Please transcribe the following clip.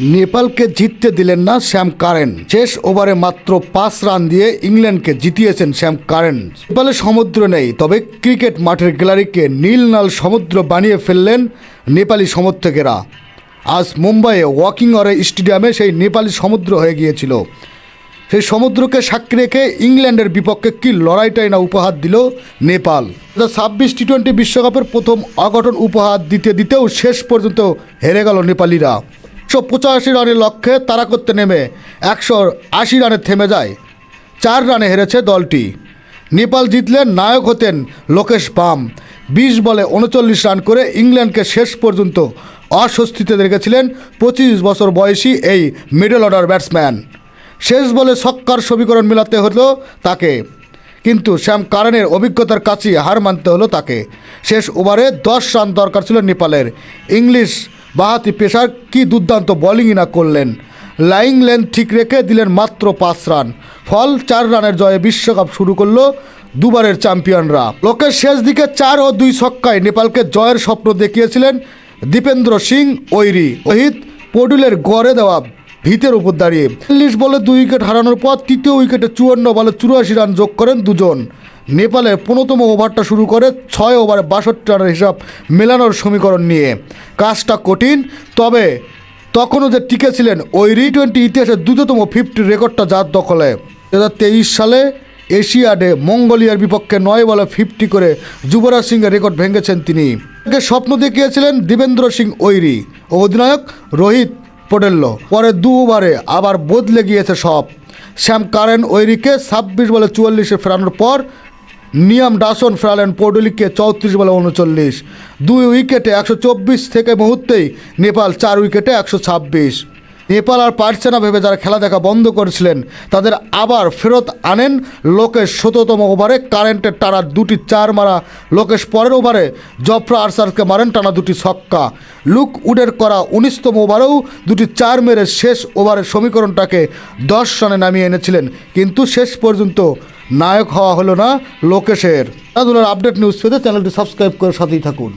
নেপালকে জিততে দিলেন না স্যাম কারেন। শেষ ওভারে মাত্র 5 রান দিয়ে ইংল্যান্ডকে জিতিয়েছেন স্যাম কারেন। নেপালে সমুদ্র নেই, তবে ক্রিকেট মাঠের গ্যালারিকে নীল নাল সমুদ্র বানিয়ে ফেললেন নেপালি সমর্থকেরা। আজ মুম্বাইয়ে ওয়াকিংওয়ারে স্টেডিয়ামে সেই নেপালি সমুদ্র হয়ে গিয়েছিল। সেই সমুদ্রকে সাক্ষী রেখে ইংল্যান্ডের বিপক্ষে কি লড়াইটাই না উপহার দিল নেপাল। 26 টি-20 বিশ্বকাপের প্রথম অঘটন উপহার দিতে দিতেও শেষ পর্যন্ত হেরে গেল নেপালিরা। 185 রানের লক্ষ্যে তাড়া করতে নেমে 180 রানে থেমে যায়। 4 রানে হেরেছে দলটি। নেপাল জিতলে নায়ক হতেন লোকেশ বাম। 20 বলে 39 রান করে ইংল্যান্ডকে শেষ পর্যন্ত অস্বস্তিতে রেখেছিলেন 25 বছর বয়সী এই মিডল অর্ডার ব্যাটসম্যান। শেষ বলে ছক্কার সমীকরণ মেলাতে হলো তাকে, কিন্তু স্যাম কারেনের অভিজ্ঞতার কাছেই হার মানতে হলো তাকে। শেষ ওভারে 10 রান দরকার ছিল নেপালের। ইংলিশ বাহাতি পেসার কি দুর্দান্ত বোলিংই না করলেন। লাইং লেন্থ ঠিক রেখে দিলেন মাত্র 5 রান। ফল 4 রানের জয়ে বিশ্বকাপ শুরু করলো দুবারের চ্যাম্পিয়নরা। লোকের শেষ দিকে 4 ও 2 ছক্কায় নেপালকে জয়ের স্বপ্ন দেখিয়েছিলেন দীপেন্দ্র সিং ওইরি। রোহিত পডুলের গড়ে দেওয়া ভিতের উপর দাঁড়িয়ে 40 বলে 2 উইকেট হারানোর পর তৃতীয় উইকেটে 54 বলে 84 রান যোগ করেন দুজন। নেপালের 15তম ওভারটা শুরু করে 6 ওভারে 62 রানের হিসাব মেলানোর সমীকরণ নিয়ে। কাজটা কঠিন, তবে তখনও যে টিকেছিলেন ওই টি-20 ইতিহাসের দ্রুততম 50 রেকর্ডটা যার দখলে। 2023 সালে এশিয়াডে মঙ্গোলিয়ার বিপক্ষে 9 বলে 50 করে যুবরাজ সিংয়ের রেকর্ড ভেঙেছেন তিনি। স্বপ্ন দেখিয়েছিলেন দীপেন্দ্র সিং ওইরি ও অধিনায়ক রোহিত পডেল্ল। পরে 2 ওভারে আবার বদলে গিয়েছে সব। স্যাম কারেন ওইরিকে 26 বলে 44-এ ফেরানোর পর নিয়াম ডাসন ফেরালেন পডুলিকে 34 বলে 39। 2 উইকেটে 124 থেকে মুহূর্তেই নেপাল 4 উইকেটে 126। নেপাল আর পারছে না ভেবে যারা খেলা দেখা বন্ধ করেছিলেন তাদের আবার ফেরত আনেন লোকেশ। 17তম ওভারে কারেন্টের টানা 2টি 4 মারা লোকেশ পরের ওভারে জফরা আর্চারকে মারেন টানা 2টি ছক্কা। লুক উডের করা 19তম ওভারেও 2টি 4 মেরে শেষ ওভারের সমীকরণটাকে 10 রানে নামিয়ে এনেছিলেন, কিন্তু শেষ পর্যন্ত নায়ক হওয়া হলো না লোকেশের। খেলাধুলার আপডেট নিউজ পেতে চ্যানেলটি সাবস্ক্রাইব করে সাথেই থাকুন।